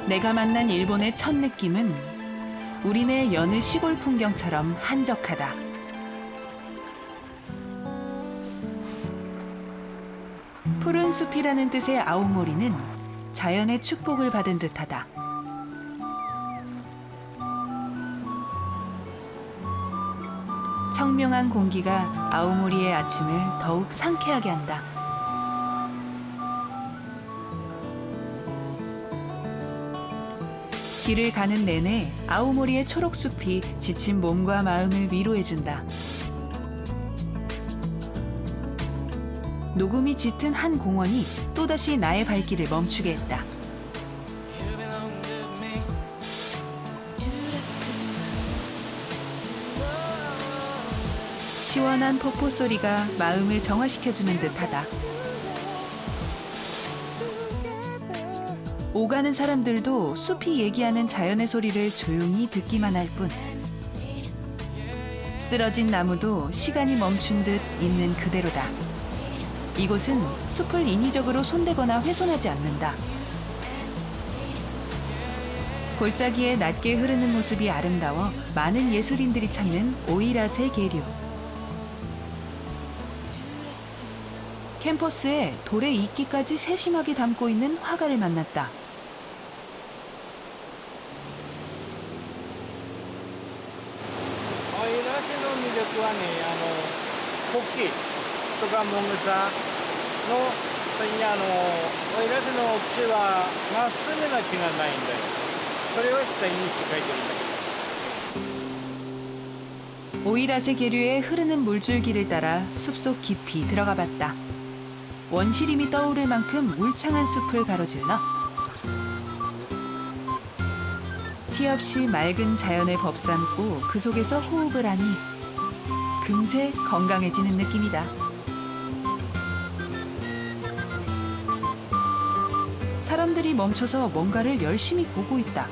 내가 만난 일본의 첫 느낌은 우리네 여느 시골 풍경처럼 한적하다. 푸른 숲이라는 뜻의 아오모리는 자연의 축복을 받은 듯하다. 청명한 공기가 아오모리의 아침을 더욱 상쾌하게 한다. 길을 가는 내내 아오모리의 초록숲이 지친 몸과 마음을 위로해준다. 녹음이 짙은 한 공원이 또다시 나의 발길을 멈추게 했다. 시원한 폭포 소리가 마음을 정화시켜주는 듯하다. 오가는 사람들도 숲이 얘기하는 자연의 소리를 조용히 듣기만 할 뿐. 쓰러진 나무도 시간이 멈춘 듯 있는 그대로다. 이곳은 숲을 인위적으로 손대거나 훼손하지 않는다. 골짜기에 낮게 흐르는 모습이 아름다워 많은 예술인들이 찾는 오이라세 계류. 캠퍼스에 돌의 이끼까지 세심하게 담고 있는 화가를 만났다. 토끼とかもぐさのそれにオイラスの木はまっすぐな木がないんだよ。それを下にして描いてるんだけど。 오이라세 계류의 흐르는 물줄기를 따라 숲속 깊이 들어가 봤다. 원시림이 떠오를 만큼 울창한 숲을 가로질러 티 없이 맑은 자연을 법삼고 그 속에서 호흡을 하니 금세 건강해지는 느낌이다. 사람들이 멈춰서 뭔가를 열심히 보고 있다.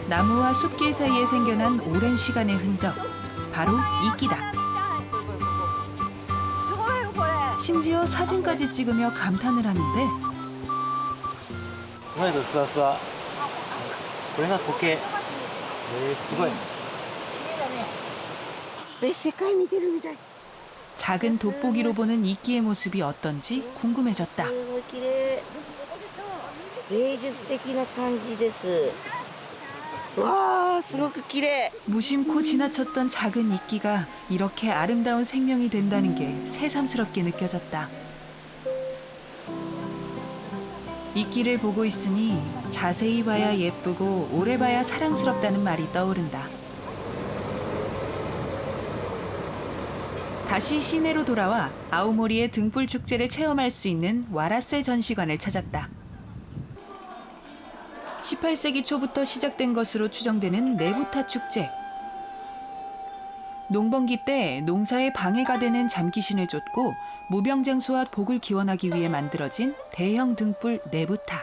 나무와 숲길 사이에 생겨난 오랜 시간의 흔적, 바로 이끼다. 심지어 사진까지 찍으며 감탄을 하는데 これが苔。すごい。 작은 돋보기로 보는 이끼의 모습이 어떤지 궁금해졌다. 芸術的な感じです。わあ、すごく綺麗。 무심코 지나쳤던 작은 이끼가 이렇게 아름다운 생명이 된다는 게 새삼스럽게 느껴졌다. 이끼를 보고 있으니 자세히 봐야 예쁘고 오래 봐야 사랑스럽다는 말이 떠오른다. 다시 시내로 돌아와 아오모리의 등불 축제를 체험할 수 있는 와라세 전시관을 찾았다. 18세기 초부터 시작된 것으로 추정되는 네부타 축제. 농번기 때 농사에 방해가 되는 잠귀신을 쫓고 무병장수와 복을 기원하기 위해 만들어진 대형 등불 네부타.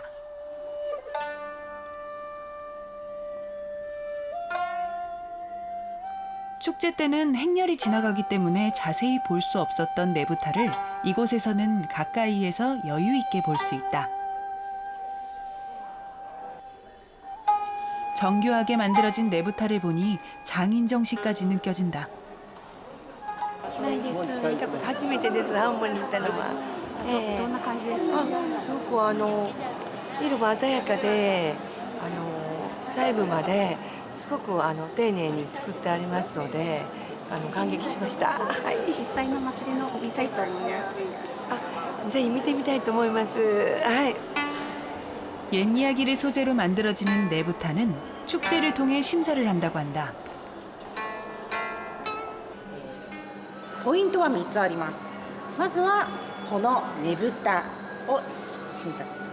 축제 때는 행렬이 지나가기 때문에 자세히 볼 수 없었던 네부타를 이곳에서는 가까이에서 여유 있게 볼 수 있다. 정교하게 만들어진 네부타를 보니 장인정신까지 느껴진다. ないです。見たこと初めてです。青森に行ったのは。どんな感じですか？すごく色も鮮やかで、細部まですごく丁寧に作ってありますので、感激しました。はい。実際の祭りの見たいと思います。ぜひ見てみたいと思います。はい。 옛 이야기를 소재로 만들어지는 네부타는 축제를 통해 심사를 한다고 한다. ポイントは3つあります。まずはこのねぶたを審査する。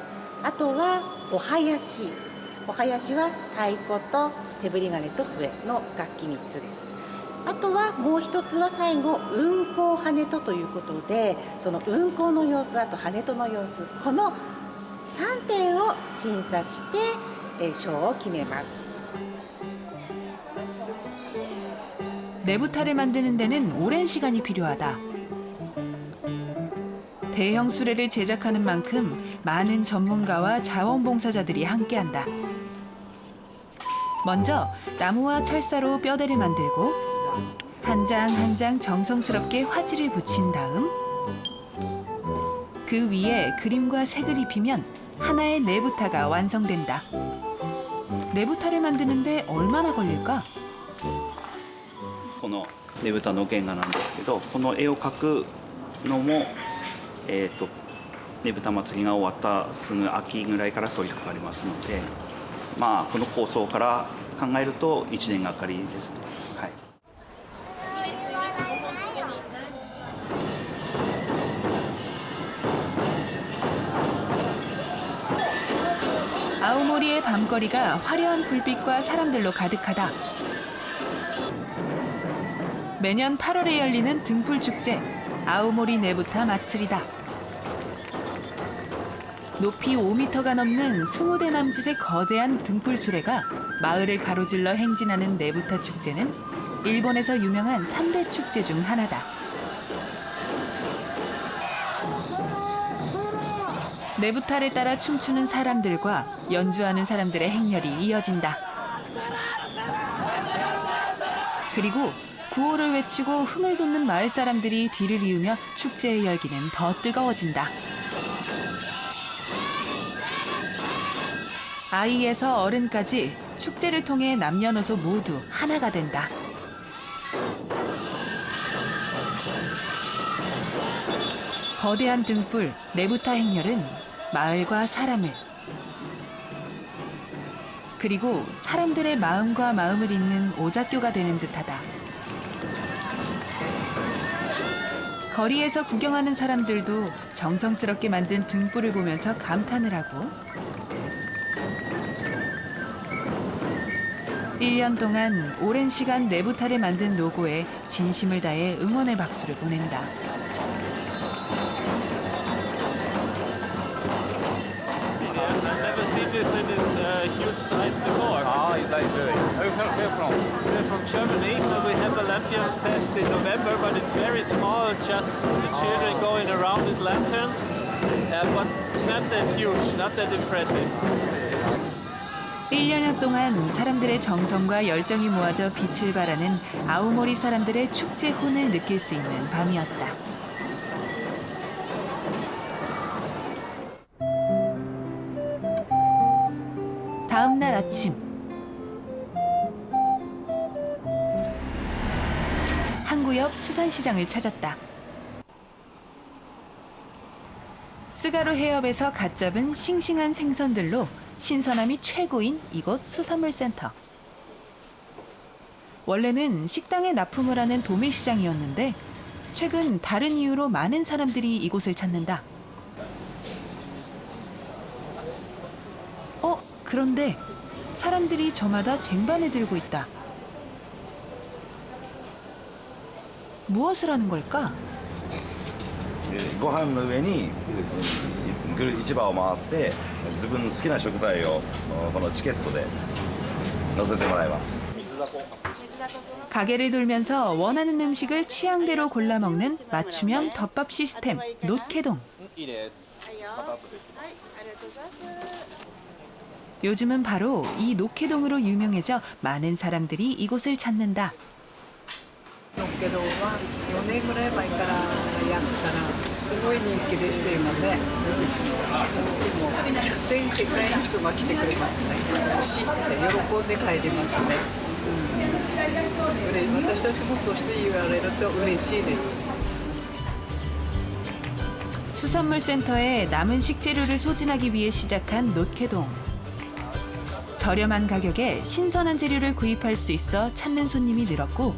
あとはお囃子。お囃子は太鼓と手振り金と笛の楽器3つです。あとはもう一つは最後運行跳人ということで、その運行の様子、あと跳人の様子、この3点を審査して賞を決めます。 네부타를 만드는 데는 오랜 시간이 필요하다. 대형 수레를 제작하는 만큼 많은 전문가와 자원봉사자들이 함께한다. 먼저 나무와 철사로 뼈대를 만들고 한 장 한 장 정성스럽게 화질을 붙인 다음 그 위에 그림과 색을 입히면 하나의 네부타가 완성된다. 네부타를 만드는데 얼마나 걸릴까? このねぶたの原画なんですけど、この絵を描くのも、ねぶた祭りが終わったすぐ秋ぐらいから取り掛かりますので、まあこの構想から考えると1年がかりですね。はい。 아오모리의 밤거리가 화려한 불빛과 사람들로 가득하다. 매년 8월에 열리는 등불축제 아오모리 네부타 마츠리다. 높이 5m가 넘는 20대 남짓의 거대한 등불 수레가 마을을 가로질러 행진하는 네부타 축제는 일본에서 유명한 3대 축제 중 하나다. 네부타를 따라 춤추는 사람들과 연주하는 사람들의 행렬이 이어진다. 그리고 구호를 외치고 흥을 돋는 마을 사람들이 뒤를 이으며 축제의 열기는 더 뜨거워진다. 아이에서 어른까지 축제를 통해 남녀노소 모두 하나가 된다. 거대한 등불, 네부타 행렬은 마을과 사람을 그리고 사람들의 마음과 마음을 잇는 오작교가 되는 듯하다. 거리에서 구경하는 사람들도 정성스럽게 만든 등불을 보면서 감탄을 하고 1년 동안 오랜 시간 네부타를 만든 노고에 진심을 다해 응원의 박수를 보낸다. This in this huge size before. Ah, you like doing. Where from? We're from Germany. We have a Lampion Fest in November, but it's very small, just the children going around with lanterns. But not that huge, not that impressive. 1년여 동안 사람들의 정성과 열정이 모아져 빛을 발하는 아오모리 사람들의 축제 혼을 느낄 수 있는 밤이었다. 다음 날 아침 항구 옆 수산시장을 찾았다. 스가루 해협에서 갓 잡은 싱싱한 생선들로 신선함이 최고인 이곳 수산물센터. 원래는 식당에 납품을 하는 도매시장이었는데 최근 다른 이유로 많은 사람들이 이곳을 찾는다. 그런데 사람들이 저마다 쟁반을 들고 있다. 무엇을 하는 걸까? ご飯の上に市場を回って自分の好きな食材をこのチケットで乗せてもらいます。 가게를 돌면서 원하는 음식을 취향대로 골라 먹는 맞춤형 덮밥 시스템 노케동. 요즘은 바로 이 노케동으로 유명해져 많은 사람들이 이곳을 찾는다. のっけ丼は4年ぐらい前からやったらすごい人気でして今ね、もう全世界の人が来てくれますね。美味しいって喜んで帰りますね。私たちもそうして言われると嬉しいです。 수산물센터에 남은 식재료를 소진하기 위해 시작한 노케동. 저렴한 가격에 신선한 재료를 구입할 수 있어 찾는 손님이 늘었고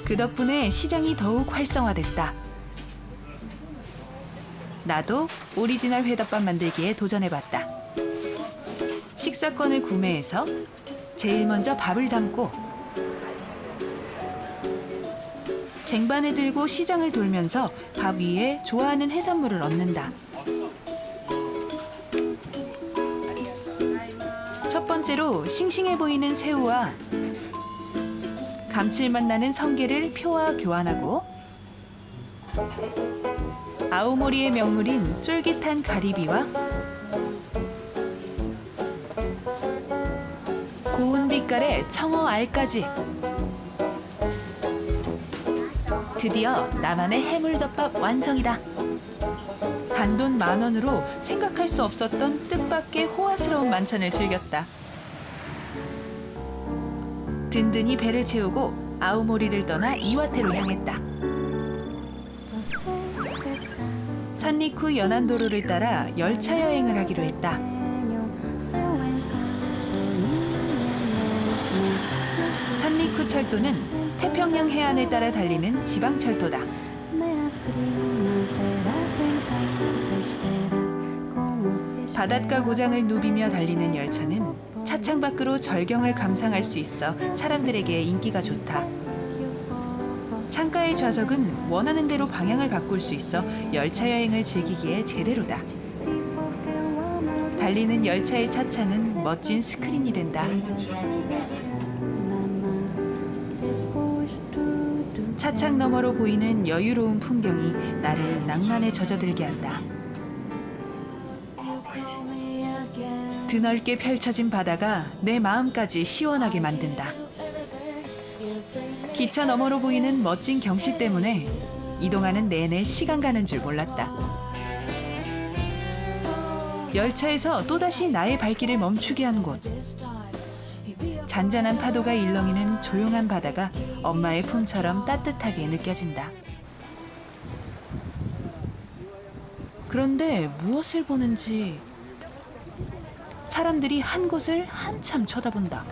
그 덕분에 시장이 더욱 활성화됐다. 나도 오리지널 회덮밥 만들기에 도전해봤다. 식사권을 구매해서 제일 먼저 밥을 담고 쟁반을 들고 시장을 돌면서 밥 위에 좋아하는 해산물을 얹는다. 첫 번째로 싱싱해 보이는 새우와 감칠맛 나는 성게를 표와 교환하고 아오모리의 명물인 쫄깃한 가리비와 고운 빛깔의 청어 알까지. 드디어 나만의 해물덮밥 완성이다. 단돈 10,000원으로 생각할 수 없었던 뜻밖의 호화스러운 만찬을 즐겼다. 든든히 배를 채우고 아오모리를 떠나 이와테로 향했다. 산리쿠 연안도로를 따라 열차 여행을 하기로 했다. 산리쿠 철도는 태평양 해안을 따라 달리는 지방철도다. 바닷가 고장을 누비며 달리는 열차는 차창 밖으로 절경을 감상할 수 있어 사람들에게 인기가 좋다. 창가의 좌석은 원하는 대로 방향을 바꿀 수 있어 열차 여행을 즐기기에 제대로다. 달리는 열차의 차창은 멋진 스크린이 된다. 차창 너머로 보이는 여유로운 풍경이 나를 낭만에 젖어들게 한다. 드넓게 펼쳐진 바다가 내 마음까지 시원하게 만든다. 기차 너머로 보이는 멋진 경치 때문에 이동하는 내내 시간 가는 줄 몰랐다. 열차에서 또다시 나의 발길을 멈추게 한 곳. 잔잔한 파도가 일렁이는 조용한 바다가 엄마의 품처럼 따뜻하게 느껴진다. 그런데 무엇을 보는지 사람들이 한 곳을 한참 쳐다본다.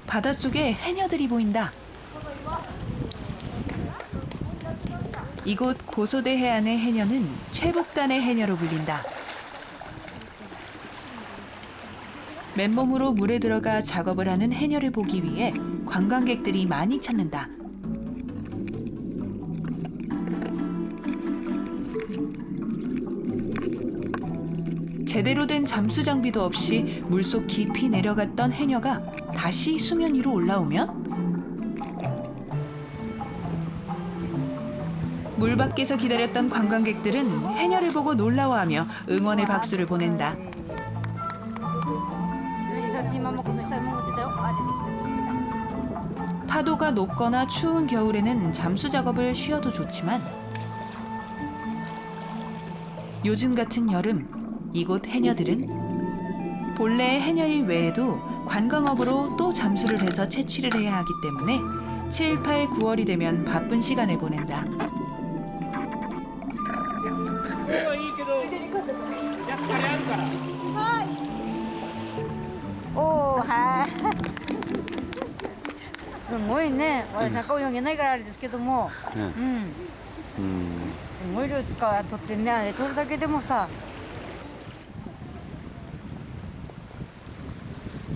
바닷속에 해녀들이 보인다. 이곳 고소대 해안의 해녀는 최북단의 해녀로 불린다. 맨몸으로 물에 들어가 작업을 하는 해녀를 보기 위해 관광객들이 많이 찾는다. 제대로 된 잠수 장비도 없이 물속 깊이 내려갔던 해녀가 다시 수면 위로 올라오면 물 밖에서 기다렸던 관광객들은 해녀를 보고 놀라워하며 응원의 박수를 보낸다. 파도가 높거나 추운 겨울에는 잠수 작업을 쉬어도 좋지만 요즘 같은 여름 이곳 해녀들은 본래의 해녀일 외에도 관광업으로 또 잠수를 해서 채취를 해야 하기 때문에 7, 8, 9월이 되면 바쁜 시간을 보낸다.おー、はい。すごいね。私坂泳げないからあれですけども、すごい量使う取ってね、あれ取るだけでもさ。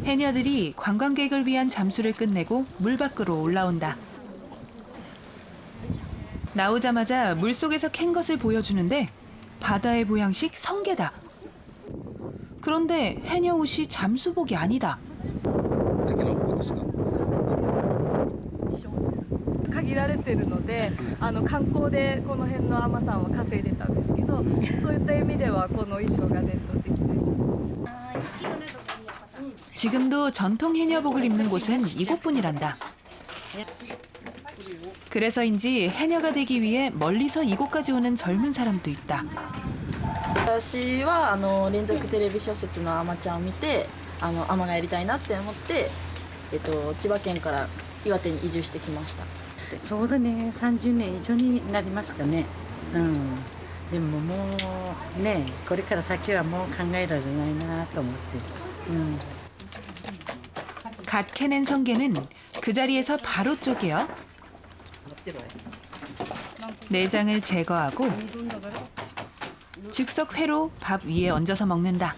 해녀들이 관광객을 위한 잠수를 끝내고 물 밖으로 올라온다. 나오자마자 물속에서 캔 것을 보여주는데 바다의 보양식 성게다. 그런데 해녀 옷이 잠수복이 아니다. 限られてるので、観光でこの辺の海女さんは稼いでたんですけど、そういった意味ではこの衣装が伝統的な衣装。 지금도 전통 해녀복을 입는 곳은 이곳뿐이란다. 그래서인지 해녀가 되기 위해 멀리서 이곳까지 오는 젊은 사람도 있다. 私は連続テレビ小説の「あまちゃん」を見て海女がやりたいなって思って、千葉県から岩手に移住してきました。そうだね、30年以上になりましたね。でももうね、これから先はもう考えられないなと思って。 갓 캐낸 성게는 그 자리에서 바로 쪼개어 내장을 제거하고 즉석 회로 밥 위에 얹어서 먹는다.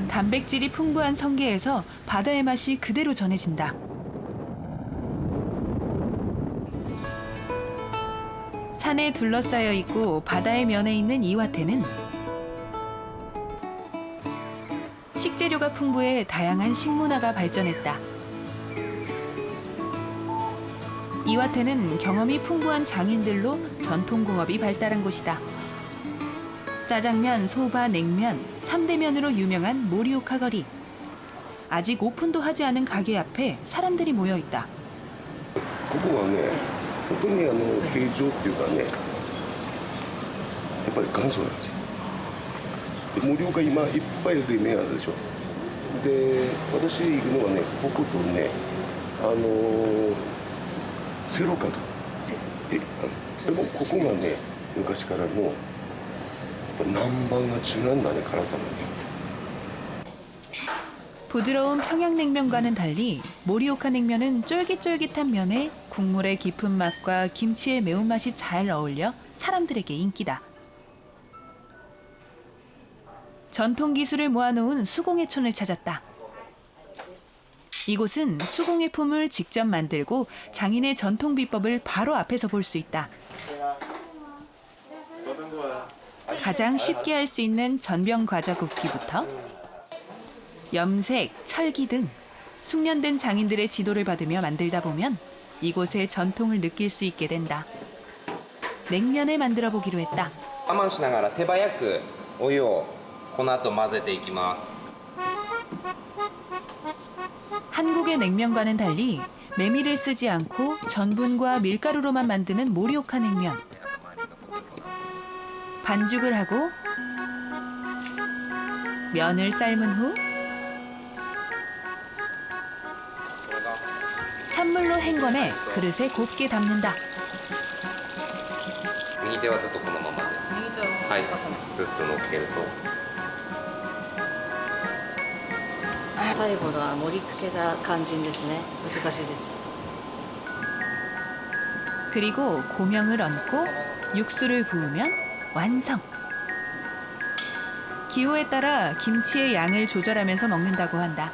단백질이 풍부한 성게에서 바다의 맛이 그대로 전해진다. 산에 둘러싸여 있고 바다의 면에 있는 이와테는 식재료가 풍부해 다양한 식문화가 발전했다. 이와테는 경험이 풍부한 장인들로 전통공업이 발달한 곳이다. 짜장면, 소바, 냉면, 3대면으로 유명한 모리오카 거리. 아직 오픈도 하지 않은 가게 앞에 사람들이 모여 있다. ここはね、本当に平常っていうかね、やっぱり元祖なんですよ。で盛岡今いっぱい有名あるでしょ。で、私行くのはね、こことね、セロカド。でもここがね、昔からのやっぱ南蛮が違うんだね、辛さがね。 부드러운 평양냉면과는 달리 모리오카 냉면은 쫄깃쫄깃한 면에 국물의 깊은 맛과 김치의 매운맛이 잘 어울려 사람들에게 인기다. 전통 기술을 모아놓은 수공예촌을 찾았다. 이곳은 수공예품을 직접 만들고 장인의 전통 비법을 바로 앞에서 볼 수 있다. 가장 쉽게 할 수 있는 전병 과자 굽기부터 염색, 철기 등 숙련된 장인들의 지도를 받으며 만들다 보면 이곳의 전통을 느낄 수 있게 된다. 냉면을 만들어 보기로 했다. 我慢しながら手早くお湯をこの後混ぜていきます。 한국의 냉면과는 달리 메밀을 쓰지 않고 전분과 밀가루로만 만드는 모리오카 냉면. 반죽을 하고 면을 삶은 후 찬물로 헹궈내 그릇에 곱게 담는다. 右手はずっとこのままで、はい、スッと乗っけると。最後は盛り付けが肝心ですね。難しいです。 그리고 고명을 얹고 육수를 부으면 완성. 기호에 따라 김치의 양을 조절하면서 먹는다고 한다.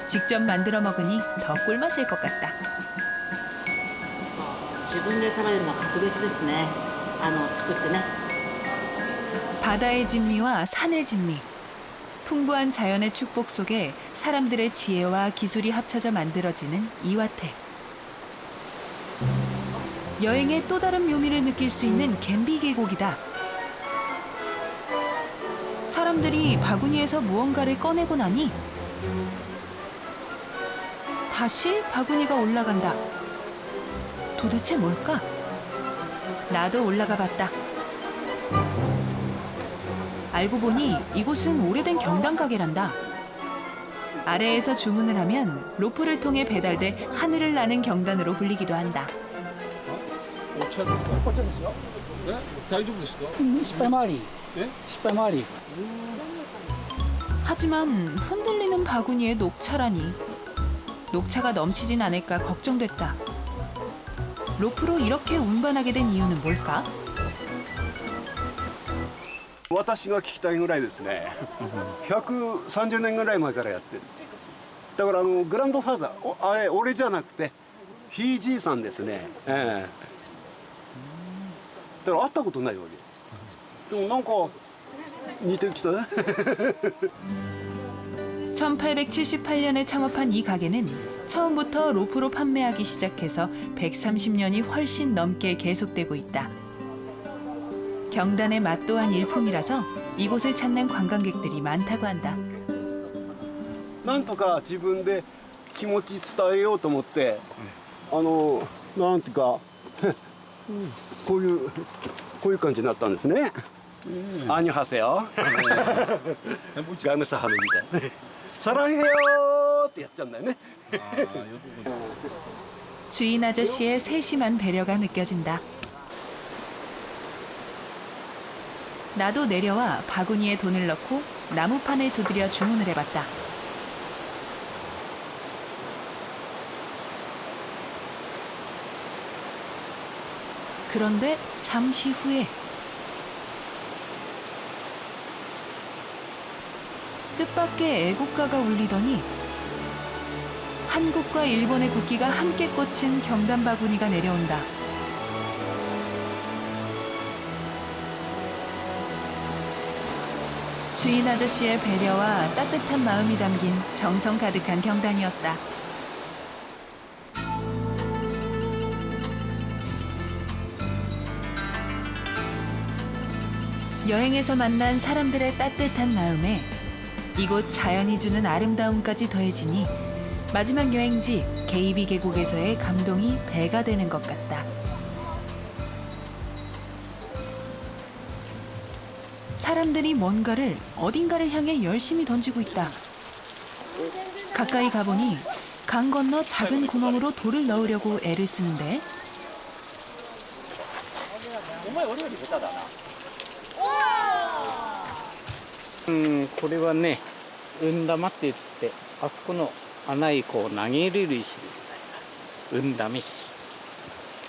직접 만들어 먹으니 더 꿀맛일 것 같다. 自分で食べるのは格別ですね。作ってね。 바다의 진미와 산의 진미. 풍부한 자연의 축복 속에 사람들의 지혜와 기술이 합쳐져 만들어지는 이와테. 여행의 또 다른 묘미를 느낄 수 있는 겐비 계곡이다. 사람들이 바구니에서 무언가를 꺼내고 나니 다시 바구니가 올라간다. 도대체 뭘까? 나도 올라가 봤다. 알고 보니 이곳은 오래된 경단 가게란다. 아래에서 주문을 하면 로프를 통해 배달돼 하늘을 나는 경단으로 불리기도 한다. お茶ですか？お茶ですよ。大丈夫ですか？失敗回り。失敗回り。 하지만 흔들리는 바구니에 녹차라니. 녹차가 넘치진 않을까 걱정됐다. 로프로 이렇게 운반하게 된 이유는 뭘까? 私が聞きたいぐらいですね。130年ぐらい前からやってる。だからグランドファーザー、あれ俺じゃなくてひいじいさんですね。だから会ったことないわけ。でもなんか似てきたね。 1878년에 창업한 이 가게는 처음부터 로프로 판매하기 시작해서 130년이 훨씬 넘게 계속되고 있다. 경단의 맛 또한 일품이라서 이곳을 찾는 관광객들이 많다고 한다. なんとか自分で気持ち伝えようと思ってなんていうかこういう感じになったんですね。アニョハセヨ。ガムサハムみたいな。サラヘヨってやっちゃうんだよね。 주인 아저씨의 세심한 배려가 느껴진다. 나도 내려와 바구니에 돈을 넣고 나무판을 두드려 주문을 해봤다. 그런데 잠시 후에 뜻밖의 애국가가 울리더니 한국과 일본의 국기가 함께 꽂힌 경단 바구니가 내려온다. 주인 아저씨의 배려와 따뜻한 마음이 담긴 정성 가득한 경단이었다. 여행에서 만난 사람들의 따뜻한 마음에 이곳 자연이 주는 아름다움까지 더해지니 마지막 여행지 게이비 계곡에서의 감동이 배가 되는 것 같다. 사람들이 뭔가를 어딘가를 향해 열심히 던지고 있다. 가까이 가보니 강 건너 작은 구멍으로 돌을 넣으려고 애를 쓰는데これはね、運玉って言って、あそこの穴にこう投げ入れる石でございます。運玉石。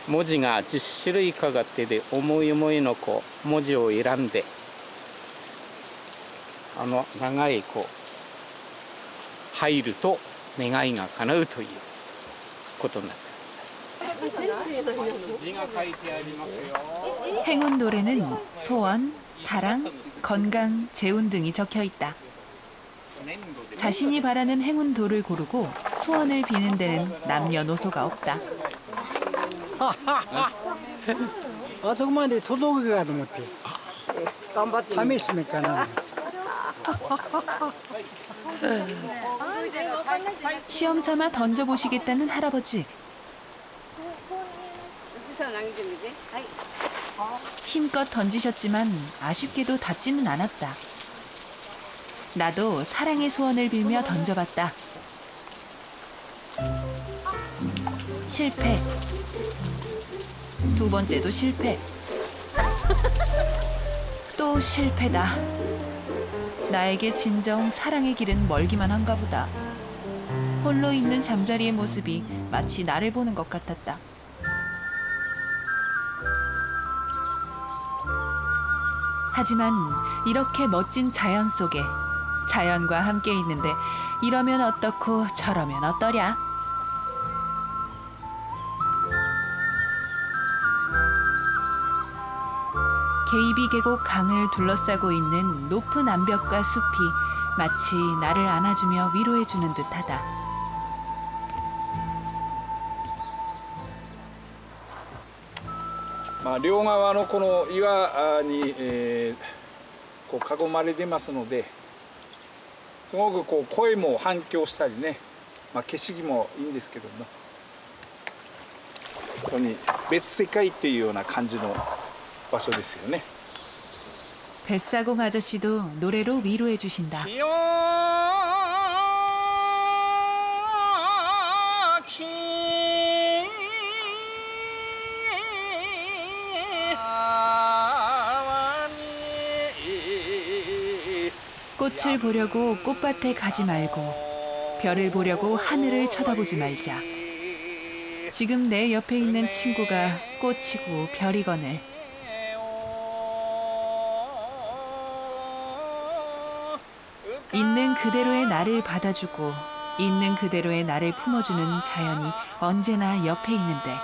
文字が10種類かかってで、思い思いのこう文字を選んで、長いこう入ると願いが叶うということになっております。字が書いてありますよ。 행운돌에는 소원, 사랑, 건강, 재운 등이 적혀 있다. 자신이 바라는 행운돌을 고르고 소원을 비는 데는 남녀노소가 없다. あそこまで届くかと思って頑張って試してみたな。 시험 삼아 던져보시겠다는 할아버지. 힘껏 던지셨지만 아쉽게도 닿지는 않았다. 나도 사랑의 소원을 빌며 던져봤다. 실패. 두 번째도 실패. 또 실패다. 나에게 진정 사랑의 길은 멀기만 한가 보다. 홀로 있는 잠자리의 모습이 마치 나를 보는 것 같았다. 하지만 이렇게 멋진 자연 속에 자연과 함께 있는데 이러면 어떻고 저러면 어떠랴? 게이비 계곡 강을 둘러싸고 있는 높은 암벽과 숲이 마치 나를 안아주며 위로해주는 듯하다. 아, 両側のこの岩に、こう囲まれてますので、すごくこう声も反響したりね、景色もいいんですけども、ここに別世界っていうような感じの場所ですよね。 뱃사공 아저씨도 노래로 위로해 주신다. 꽃을 보려고 꽃밭에 가지 말고 별을 보려고 하늘을 쳐다보지 말자. 지금 내 옆에 있는 친구가 꽃이고 별이거늘. 있는 그대로의 나를 받아주고 있는 그대로의 나를 품어주는 자연이 언제나 옆에 있는데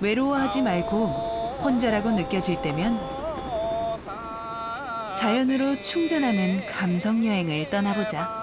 외로워하지 말고 혼자라고 느껴질 때면 자연으로 충전하는 감성 여행을 떠나보자.